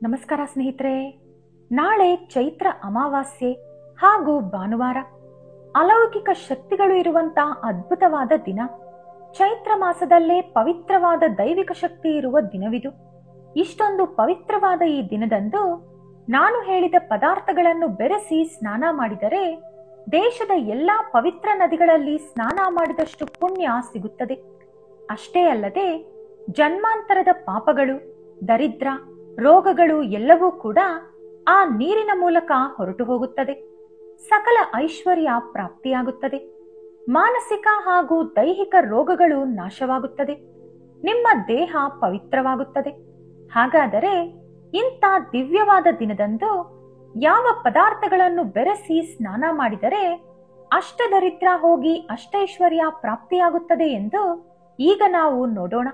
ನಮಸ್ಕಾರ ಸ್ನೇಹಿತರೆ. ನಾಳೆ ಚೈತ್ರ ಅಮಾವಾಸ್ಯೆ ಹಾಗೂ ಭಾನುವಾರ. ಅಲೌಕಿಕ ಶಕ್ತಿಗಳು ಇರುವಂತಹ ಅದ್ಭುತವಾದ ದಿನ. ಚೈತ್ರ ಮಾಸದಲ್ಲೇ ಪವಿತ್ರವಾದ ದೈವಿಕ ಶಕ್ತಿ ಇರುವ ದಿನವಿದು. ಇಷ್ಟೊಂದು ಪವಿತ್ರವಾದ ಈ ದಿನದಂದು ನಾನು ಹೇಳಿದ ಪದಾರ್ಥಗಳನ್ನು ಬೆರೆಸಿ ಸ್ನಾನ ಮಾಡಿದರೆ ದೇಶದ ಎಲ್ಲಾ ಪವಿತ್ರ ನದಿಗಳಲ್ಲಿ ಸ್ನಾನ ಮಾಡಿದಷ್ಟು ಪುಣ್ಯ ಸಿಗುತ್ತದೆ. ಅಷ್ಟೇ ಅಲ್ಲದೆ ಜನ್ಮಾಂತರದ ಪಾಪಗಳು, ದರಿದ್ರ, ರೋಗಗಳು ಎಲ್ಲವೂ ಕೂಡ ಆ ನೀರಿನ ಮೂಲಕ ಹೊರಟು ಹೋಗುತ್ತದೆ. ಸಕಲ ಐಶ್ವರ್ಯ ಪ್ರಾಪ್ತಿಯಾಗುತ್ತದೆ. ಮಾನಸಿಕ ಹಾಗೂ ದೈಹಿಕ ರೋಗಗಳು ನಾಶವಾಗುತ್ತದೆ. ನಿಮ್ಮ ದೇಹ ಪವಿತ್ರವಾಗುತ್ತದೆ. ಹಾಗಾದರೆ ಇಂಥ ದಿವ್ಯವಾದ ದಿನದಂದು ಯಾವ ಪದಾರ್ಥಗಳನ್ನು ಬೆರೆಸಿ ಸ್ನಾನ ಮಾಡಿದರೆ ಅಷ್ಟದರಿದ್ರ ಹೋಗಿ ಅಷ್ಟೈಶ್ವರ್ಯ ಪ್ರಾಪ್ತಿಯಾಗುತ್ತದೆ ಎಂದು ಈಗ ನಾವು ನೋಡೋಣ.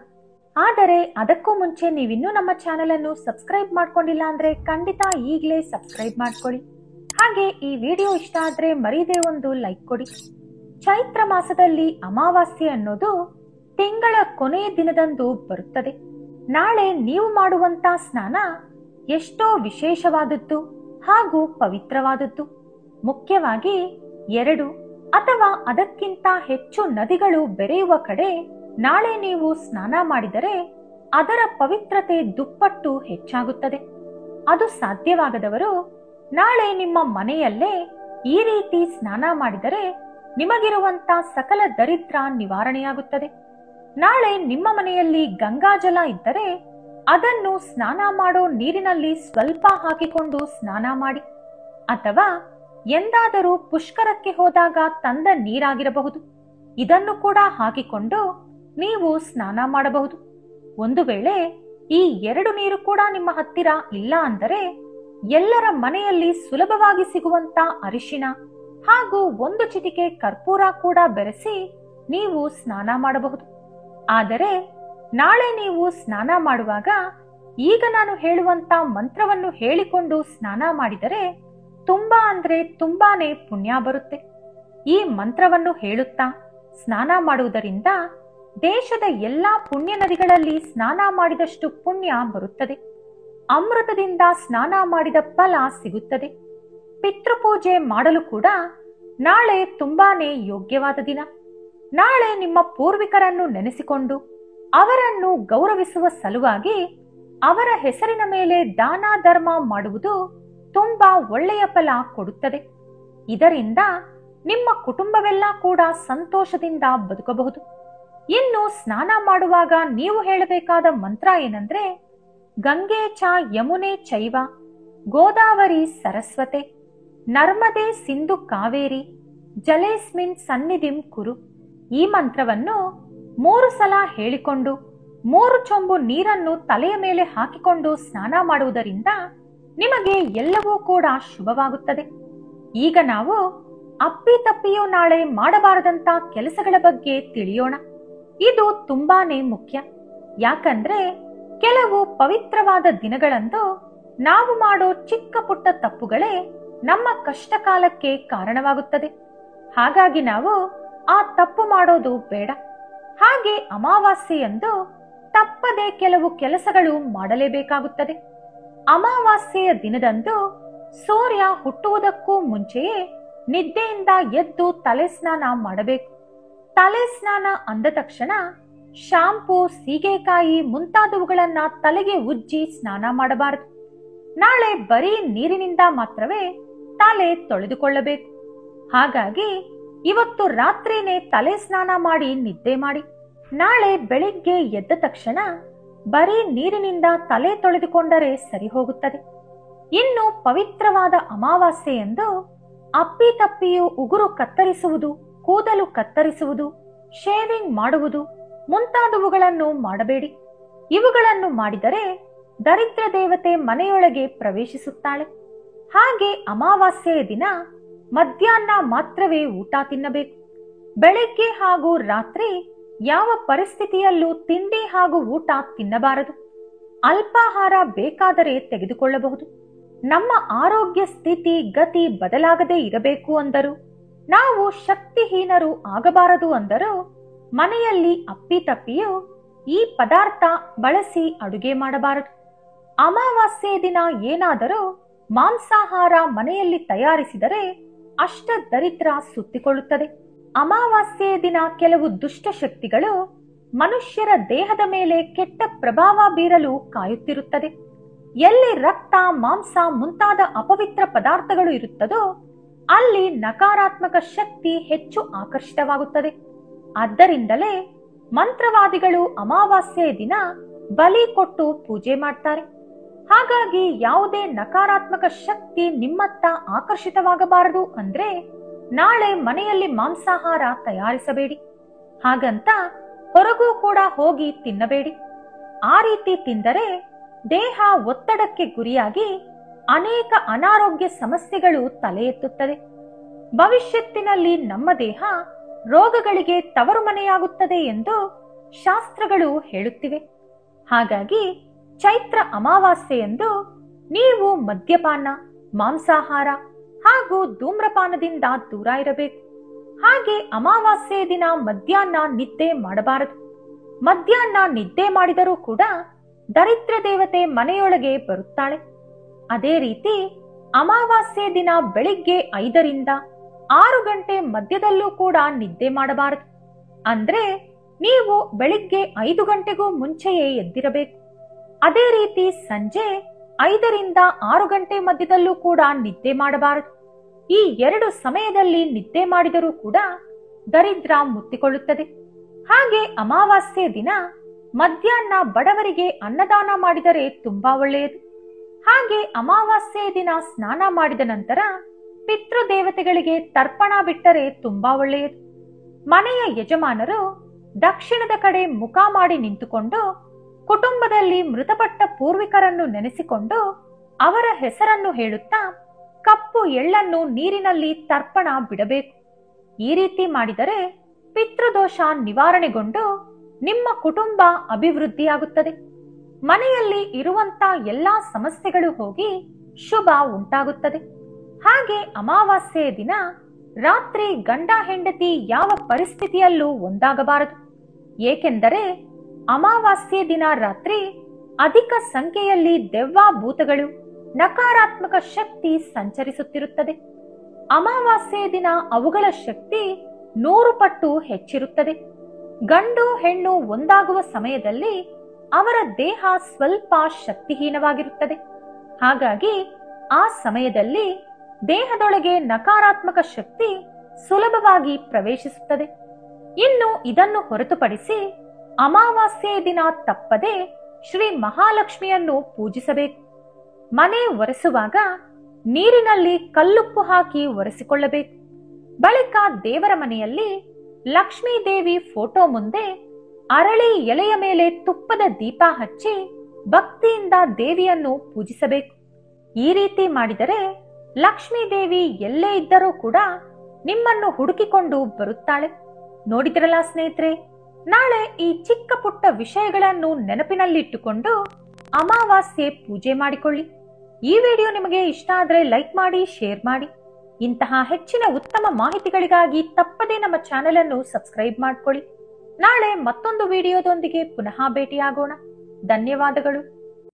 ಆದರೆ ಅದಕ್ಕೂ ಮುಂಚೆ ನೀವಿನ್ನೂ ನಮ್ಮ ಚಾನೆಲ್ ಅನ್ನು ಸಬ್ಸ್ಕ್ರೈಬ್ ಮಾಡ್ಕೊಂಡಿಲ್ಲ ಅಂದ್ರೆ ಖಂಡಿತ ಈಗಲೇ ಸಬ್ಸ್ಕ್ರೈಬ್ ಮಾಡ್ಕೊಳ್ಳಿ. ಹಾಗೆ ಈ ವಿಡಿಯೋ ಇಷ್ಟ ಆದ್ರೆ ಮರೀದೇ ಒಂದು ಲೈಕ್ ಕೊಡಿ. ಚೈತ್ರ ಮಾಸದಲ್ಲಿ ಅಮಾವಾಸ್ಯೆ ಅನ್ನೋದು ತಿಂಗಳ ಕೊನೆಯ ದಿನದಂದು ಬರುತ್ತದೆ. ನಾಳೆ ನೀವು ಮಾಡುವಂತ ಸ್ನಾನ ಎಷ್ಟೋ ವಿಶೇಷವಾದದ್ದು ಹಾಗೂ ಪವಿತ್ರವಾದದ್ದು. ಮುಖ್ಯವಾಗಿ 2 ಅಥವಾ ಅದಕ್ಕಿಂತ ಹೆಚ್ಚು ನದಿಗಳು ಬೆರೆಯುವ ಕಡೆ ನಾಳೆ ನೀವು ಸ್ನಾನ ಮಾಡಿದರೆ ಅದರ ಪವಿತ್ರತೆ ದುಪ್ಪಟ್ಟು ಹೆಚ್ಚಾಗುತ್ತದೆ. ಅದು ಸಾಧ್ಯವಾಗದವರು ನಾಳೆ ನಿಮ್ಮ ಮನೆಯಲ್ಲೇ ಈ ರೀತಿ ಸ್ನಾನ ಮಾಡಿದರೆ ನಿಮಗಿರುವಂತ ಸಕಲ ದರಿದ್ರ ನಿವಾರಣೆಯಾಗುತ್ತದೆ. ನಾಳೆ ನಿಮ್ಮ ಮನೆಯಲ್ಲಿ ಗಂಗಾಜಲ ಇದ್ದರೆ ಅದನ್ನು ಸ್ನಾನ ಮಾಡೋ ನೀರಿನಲ್ಲಿ ಸ್ವಲ್ಪ ಹಾಕಿಕೊಂಡು ಸ್ನಾನ ಮಾಡಿ. ಅಥವಾ ಎಂದಾದರೂ ಪುಷ್ಕರಕ್ಕೆ ಹೋದಾಗ ತಂದ ನೀರಾಗಿರಬಹುದು, ಇದನ್ನು ಕೂಡ ಹಾಕಿಕೊಂಡು ನೀವು ಸ್ನಾನ ಮಾಡಬಹುದು. ಒಂದು ವೇಳೆ ಈ 2 ನೀರು ಕೂಡ ನಿಮ್ಮ ಹತ್ತಿರ ಇಲ್ಲ ಅಂದರೆ ಎಲ್ಲರ ಮನೆಯಲ್ಲಿ ಸುಲಭವಾಗಿ ಸಿಗುವಂತ ಅರಿಶಿನ ಹಾಗೂ 1 ಚಿಟಿಕೆ ಕರ್ಪೂರ ಕೂಡ ಬೆರೆಸಿ ನೀವು ಸ್ನಾನ ಮಾಡಬಹುದು. ಆದರೆ ನಾಳೆ ನೀವು ಸ್ನಾನ ಮಾಡುವಾಗ ಈಗ ನಾನು ಹೇಳುವಂತ ಮಂತ್ರವನ್ನು ಹೇಳಿಕೊಂಡು ಸ್ನಾನ ಮಾಡಿದರೆ ತುಂಬಾನೇ ಪುಣ್ಯ ಬರುತ್ತೆ. ಈ ಮಂತ್ರವನ್ನು ಹೇಳುತ್ತಾ ಸ್ನಾನ ಮಾಡುವುದರಿಂದ ದೇಶದ ಎಲ್ಲಾ ಪುಣ್ಯ ನದಿಗಳಲ್ಲಿ ಸ್ನಾನ ಮಾಡಿದಷ್ಟು ಪುಣ್ಯ ಬರುತ್ತದೆ. ಅಮೃತದಿಂದ ಸ್ನಾನ ಮಾಡಿದ ಫಲ ಸಿಗುತ್ತದೆ. ಪಿತೃಪೂಜೆ ಮಾಡಲು ಕೂಡ ನಾಳೆ ತುಂಬಾನೇ ಯೋಗ್ಯವಾದ ದಿನ. ನಾಳೆ ನಿಮ್ಮ ಪೂರ್ವಿಕರನ್ನು ನೆನೆಸಿಕೊಂಡು ಅವರನ್ನು ಗೌರವಿಸುವ ಸಲುವಾಗಿ ಅವರ ಹೆಸರಿನ ಮೇಲೆ ದಾನ ಧರ್ಮ ಮಾಡುವುದು ತುಂಬಾ ಒಳ್ಳೆಯ ಫಲ ಕೊಡುತ್ತದೆ. ಇದರಿಂದ ನಿಮ್ಮ ಕುಟುಂಬವೆಲ್ಲ ಕೂಡ ಸಂತೋಷದಿಂದ ಬದುಕಬಹುದು. ಇನ್ನು ಸ್ನಾನ ಮಾಡುವಾಗ ನೀವು ಹೇಳಬೇಕಾದ ಮಂತ್ರ ಏನಂದ್ರೆ, ಗಂಗೆ ಚ ಯಮುನೆ ಚೈವ ಗೋದಾವರಿ ಸರಸ್ವತೆ ನರ್ಮದೆ ಸಿಂಧು ಕಾವೇರಿ ಜಲೇಸ್ಮಿನ್ ಸನ್ನಿಧಿಂ ಕುರು. ಈ ಮಂತ್ರವನ್ನು 3 ಸಲ ಹೇಳಿಕೊಂಡು 3 ಚೊಂಬು ನೀರನ್ನು ತಲೆಯ ಮೇಲೆ ಹಾಕಿಕೊಂಡು ಸ್ನಾನ ಮಾಡುವುದರಿಂದ ನಿಮಗೆ ಎಲ್ಲವೂ ಕೂಡ ಶುಭವಾಗುತ್ತದೆ. ಈಗ ನಾವು ಅಪ್ಪಿತಪ್ಪಿಯೂ ನಾಳೆ ಮಾಡಬಾರದಂತ ಕೆಲಸಗಳ ಬಗ್ಗೆ ತಿಳಿಯೋಣ. ಇದು ತುಂಬಾನೇ ಮುಖ್ಯ. ಯಾಕಂದ್ರೆ ಕೆಲವು ಪವಿತ್ರವಾದ ದಿನಗಳಂದು ನಾವು ಮಾಡೋ ಚಿಕ್ಕ ಪುಟ್ಟ ತಪ್ಪುಗಳೇ ನಮ್ಮ ಕಷ್ಟ ಕಾಲಕ್ಕೆ ಕಾರಣವಾಗುತ್ತದೆ. ಹಾಗಾಗಿ ನಾವು ಆ ತಪ್ಪು ಮಾಡೋದು ಬೇಡ. ಹಾಗೆ ಅಮಾವಾಸ್ಯೆಯಂದು ತಪ್ಪದೆ ಕೆಲವು ಕೆಲಸಗಳು ಮಾಡಲೇಬೇಕಾಗುತ್ತದೆ. ಅಮಾವಾಸ್ಯೆಯ ದಿನದಂದು ಸೂರ್ಯ ಹುಟ್ಟುವುದಕ್ಕೂ ಮುಂಚೆಯೇ ನಿದ್ದೆಯಿಂದ ಎದ್ದು ತಲೆ ಸ್ನಾನ ಮಾಡಬೇಕು. ತಲೆ ಸ್ನಾನ ಅಂದ ತಕ್ಷಣ ಶಾಂಪೂ, ಸೀಗೆಕಾಯಿ ಮುಂತಾದವುಗಳನ್ನ ತಲೆಗೆ ಉಜ್ಜಿ ಸ್ನಾನ ಮಾಡಬಾರದು. ನಾಳೆ ಬರೀ ನೀರಿನಿಂದ ಮಾತ್ರವೇ ತಲೆ ತೊಳೆದುಕೊಳ್ಳಬೇಕು. ಹಾಗಾಗಿ ಇವತ್ತು ರಾತ್ರಿನೇ ತಲೆ ಸ್ನಾನ ಮಾಡಿ ನಿದ್ದೆ ಮಾಡಿ ನಾಳೆ ಬೆಳಿಗ್ಗೆ ಎದ್ದ ತಕ್ಷಣ ಬರೀ ನೀರಿನಿಂದ ತಲೆ ತೊಳೆದುಕೊಂಡರೆ ಸರಿ ಹೋಗುತ್ತದೆ. ಇನ್ನು ಪವಿತ್ರವಾದ ಅಮಾವಾಸ್ಯೆಯಂದು ಅಪ್ಪಿತಪ್ಪಿಯು ಉಗುರು ಕತ್ತರಿಸುವುದು, ಕೂದಲು ಕತ್ತರಿಸುವುದು, ಶೇವಿಂಗ್ ಮಾಡುವುದು ಮುಂತಾದವುಗಳನ್ನು ಮಾಡಬೇಡಿ. ಇವುಗಳನ್ನು ಮಾಡಿದರೆ ದರಿದ್ರ ದೇವತೆ ಮನೆಯೊಳಗೆ ಪ್ರವೇಶಿಸುತ್ತಾಳೆ. ಹಾಗೆ ಅಮಾವಾಸ್ಯೆಯ ದಿನ ಮಧ್ಯಾಹ್ನ ಮಾತ್ರವೇ ಊಟ ತಿನ್ನಬೇಕು. ಬೆಳಗ್ಗೆ ಹಾಗೂ ರಾತ್ರಿ ಯಾವ ಪರಿಸ್ಥಿತಿಯಲ್ಲೂ ತಿಂಡಿ ಹಾಗೂ ಊಟ ತಿನ್ನಬಾರದು. ಅಲ್ಪಾಹಾರ ಬೇಕಾದರೆ ತೆಗೆದುಕೊಳ್ಳಬಹುದು. ನಮ್ಮ ಆರೋಗ್ಯ ಸ್ಥಿತಿ ಗತಿ ಬದಲಾಗದೇ ಇರಬೇಕು ಅಂದರು, ನಾವು ಶಕ್ತಿಹೀನರು ಆಗಬಾರದು ಅಂದರು ಮನೆಯಲ್ಲಿ ಅಪ್ಪಿತಪ್ಪಿಯು ಈ ಪದಾರ್ಥ ಬಳಸಿ ಅಡುಗೆ ಮಾಡಬಾರದು. ಅಮಾವಾಸ್ಯೆ ದಿನ ಏನಾದರೂ ಮಾಂಸಾಹಾರ ಮನೆಯಲ್ಲಿ ತಯಾರಿಸಿದರೆ ಅಷ್ಟ ದರಿದ್ರ ಸುತ್ತಿಕೊಳ್ಳುತ್ತದೆ. ಅಮಾವಾಸ್ಯೆಯ ದಿನ ಕೆಲವು ದುಷ್ಟ ಶಕ್ತಿಗಳು ಮನುಷ್ಯರ ದೇಹದ ಮೇಲೆ ಕೆಟ್ಟ ಪ್ರಭಾವ ಬೀರಲು ಕಾಯುತ್ತಿರುತ್ತದೆ. ಎಲ್ಲಿ ರಕ್ತ, ಮಾಂಸ ಮುಂತಾದ ಅಪವಿತ್ರ ಪದಾರ್ಥಗಳು ಇರುತ್ತದೋ ಅಲ್ಲಿ ನಕಾರಾತ್ಮಕ ಶಕ್ತಿ ಹೆಚ್ಚು ಆಕರ್ಷಿತವಾಗುತ್ತದೆ. ಆದ್ದರಿಂದಲೇ ಮಂತ್ರವಾದಿಗಳು ಅಮಾವಾಸ್ಯೆಯ ದಿನ ಬಲಿ ಕೊಟ್ಟು ಪೂಜೆ ಮಾಡ್ತಾರೆ. ಹಾಗಾಗಿ ಯಾವುದೇ ನಕಾರಾತ್ಮಕ ಶಕ್ತಿ ನಿಮ್ಮತ್ತ ಆಕರ್ಷಿತವಾಗಬಾರದು ಅಂದ್ರೆ ನಾಳೆ ಮನೆಯಲ್ಲಿ ಮಾಂಸಾಹಾರ ತಯಾರಿಸಬೇಡಿ. ಹಾಗಂತ ಹೊರಗೂ ಕೂಡ ಹೋಗಿ ತಿನ್ನಬೇಡಿ. ಆ ರೀತಿ ತಿಂದರೆ ದೇಹ ಒತ್ತಡಕ್ಕೆ ಗುರಿಯಾಗಿ ಅನೇಕ ಅನಾರೋಗ್ಯ ಸಮಸ್ಯೆಗಳು ತಲೆ ಎತ್ತುತ್ತದೆ. ಭವಿಷ್ಯತ್ತಿನಲ್ಲಿ ನಮ್ಮ ದೇಹ ರೋಗಗಳಿಗೆ ತವರು ಮನೆಯಾಗುತ್ತದೆ ಎಂದು ಶಾಸ್ತ್ರಗಳು ಹೇಳುತ್ತಿವೆ. ಹಾಗಾಗಿ ಚೈತ್ರ ಅಮಾವಾಸ್ಯೆಯಂದು ನೀವು ಮದ್ಯಪಾನ, ಮಾಂಸಾಹಾರ ಹಾಗೂ ಧೂಮ್ರಪಾನದಿಂದ ದೂರ ಇರಬೇಕು. ಹಾಗೆ ಅಮಾವಾಸ್ಯೆಯ ದಿನ ಮಧ್ಯಾಹ್ನ ನಿದ್ದೆ ಮಾಡಬಾರದು. ಮಧ್ಯಾಹ್ನ ನಿದ್ದೆ ಮಾಡಿದರೂ ಕೂಡ ದರಿದ್ರ ದೇವತೆ ಮನೆಯೊಳಗೆ ಬರುತ್ತಾಳೆ. ಅದೇ ರೀತಿ ಅಮಾವಾಸ್ಯೆ ದಿನ ಬೆಳಿಗ್ಗೆ 5ರಿಂದ 6 ಗಂಟೆ ಮಧ್ಯದಲ್ಲೂ ಕೂಡ ನಿದ್ದೆ ಮಾಡಬಾರದು. ಅಂದ್ರೆ ನೀವು ಬೆಳಿಗ್ಗೆ 5 ಗಂಟೆಗೂ ಮುಂಚೆಯೇ ಎದ್ದಿರಬೇಕು. ಅದೇ ರೀತಿ ಸಂಜೆ 5ರಿಂದ 6 ಗಂಟೆ ಮಧ್ಯದಲ್ಲೂ ಕೂಡ ನಿದ್ದೆ ಮಾಡಬಾರದು. ಈ 2 ಸಮಯದಲ್ಲಿ ನಿದ್ದೆ ಮಾಡಿದರೂ ಕೂಡ ದರಿದ್ರ ಮುತ್ತಿಕೊಳ್ಳುತ್ತದೆ. ಹಾಗೆ ಅಮಾವಾಸ್ಯೆ ದಿನ ಮಧ್ಯಾಹ್ನ ಬಡವರಿಗೆ ಅನ್ನದಾನ ಮಾಡಿದರೆ ತುಂಬಾ ಒಳ್ಳೆಯದು. ಹಾಗೆ ಅಮಾವಾಸ್ಯೆ ದಿನ ಸ್ನಾನ ಮಾಡಿದ ನಂತರ ಪಿತೃದೇವತೆಗಳಿಗೆ ತರ್ಪಣ ಬಿಟ್ಟರೆ ತುಂಬಾ ಒಳ್ಳೆಯದು. ಮನೆಯ ಯಜಮಾನರು ದಕ್ಷಿಣದ ಕಡೆ ಮುಖ ಮಾಡಿ ನಿಂತುಕೊಂಡು ಕುಟುಂಬದಲ್ಲಿ ಮೃತಪಟ್ಟ ಪೂರ್ವಿಕರನ್ನು ನೆನೆಸಿಕೊಂಡು ಅವರ ಹೆಸರನ್ನು ಹೇಳುತ್ತಾ ಕಪ್ಪು ಎಳ್ಳನ್ನು ನೀರಿನಲ್ಲಿ ತರ್ಪಣ ಬಿಡಬೇಕು. ಈ ರೀತಿ ಮಾಡಿದರೆ ಪಿತೃದೋಷ ನಿವಾರಣೆಗೊಂಡು ನಿಮ್ಮ ಕುಟುಂಬ ಅಭಿವೃದ್ಧಿಯಾಗುತ್ತದೆ. ಮನೆಯಲ್ಲಿ ಇರುವಂತ ಎಲ್ಲಾ ಸಮಸ್ಯೆಗಳು ಹೋಗಿ ಶುಭ ಉಂಟಾಗುತ್ತದೆ. ಹಾಗೆ ಅಮಾವಾಸ್ಯೆಯ ದಿನ ರಾತ್ರಿ ಗಂಡ ಹೆಂಡತಿ ಯಾವ ಪರಿಸ್ಥಿತಿಯಲ್ಲೂ ಒಂದಾಗಬಾರದು. ಏಕೆಂದರೆ ಅಮಾವಾಸ್ಯೆ ದಿನ ರಾತ್ರಿ ಅಧಿಕ ಸಂಖ್ಯೆಯಲ್ಲಿ ದೆವ್ವ ಭೂತಗಳು, ನಕಾರಾತ್ಮಕ ಶಕ್ತಿ ಸಂಚರಿಸುತ್ತಿರುತ್ತದೆ. ಅಮಾವಾಸ್ಯೆಯ ದಿನ ಅವುಗಳ ಶಕ್ತಿ 100 ಪಟ್ಟು ಹೆಚ್ಚಿರುತ್ತದೆ. ಗಂಡು ಹೆಣ್ಣು ಒಂದಾಗುವ ಸಮಯದಲ್ಲಿ ಅವರ ದೇಹ ಸ್ವಲ್ಪ ಶಕ್ತಿಹೀನವಾಗಿರುತ್ತದೆ. ಹಾಗಾಗಿ ಆ ಸಮಯದಲ್ಲಿ ದೇಹದೊಳಗೆ ನಕಾರಾತ್ಮಕ ಶಕ್ತಿ ಸುಲಭವಾಗಿ ಪ್ರವೇಶಿಸುತ್ತದೆ. ಇನ್ನು ಇದನ್ನು ಹೊರತುಪಡಿಸಿ ಅಮಾವಾಸ್ಯೆಯ ದಿನ ತಪ್ಪದೆ ಶ್ರೀ ಮಹಾಲಕ್ಷ್ಮಿಯನ್ನು ಪೂಜಿಸಬೇಕು. ಮನೆ ಒರೆಸುವಾಗ ನೀರಿನಲ್ಲಿ ಕಲ್ಲುಪ್ಪು ಹಾಕಿ ಒರೆಸಿಕೊಳ್ಳಬೇಕು. ಬಳಿಕ ದೇವರ ಮನೆಯಲ್ಲಿ ಲಕ್ಷ್ಮೀ ದೇವಿ ಫೋಟೋ ಮುಂದೆ ಅರಳಿ ಎಲೆಯ ಮೇಲೆ ತುಪ್ಪದ ದೀಪ ಹಚ್ಚಿ ಭಕ್ತಿಯಿಂದ ದೇವಿಯನ್ನು ಪೂಜಿಸಬೇಕು. ಈ ರೀತಿ ಮಾಡಿದರೆ ಲಕ್ಷ್ಮೀ ದೇವಿ ಎಲ್ಲೇ ಇದ್ದರೂ ಕೂಡ ನಿಮ್ಮನ್ನು ಹುಡುಕಿಕೊಂಡು ಬರುತ್ತಾಳೆ. ನೋಡಿದ್ರಲ್ಲ ಸ್ನೇಹಿತರೆ, ನಾಳೆ ಈ ಚಿಕ್ಕ ಪುಟ್ಟ ವಿಷಯಗಳನ್ನು ನೆನಪಿನಲ್ಲಿಟ್ಟುಕೊಂಡು ಅಮಾವಾಸ್ಯೆ ಪೂಜೆ ಮಾಡಿಕೊಳ್ಳಿ. ಈ ವಿಡಿಯೋ ನಿಮಗೆ ಇಷ್ಟ ಆದರೆ ಲೈಕ್ ಮಾಡಿ, ಶೇರ್ ಮಾಡಿ. ಇಂತಹ ಹೆಚ್ಚಿನ ಉತ್ತಮ ಮಾಹಿತಿಗಳಿಗಾಗಿ ತಪ್ಪದೇ ನಮ್ಮ ಚಾನೆಲ್ ಅನ್ನು ಸಬ್ಸ್ಕ್ರೈಬ್ ಮಾಡಿಕೊಳ್ಳಿ. ನಾಳೆ ಮತ್ತೊಂದು ವಿಡಿಯೋದೊಂದಿಗೆ ಪುನಃ ಭೇಟಿಯಾಗೋಣ. ಧನ್ಯವಾದಗಳು.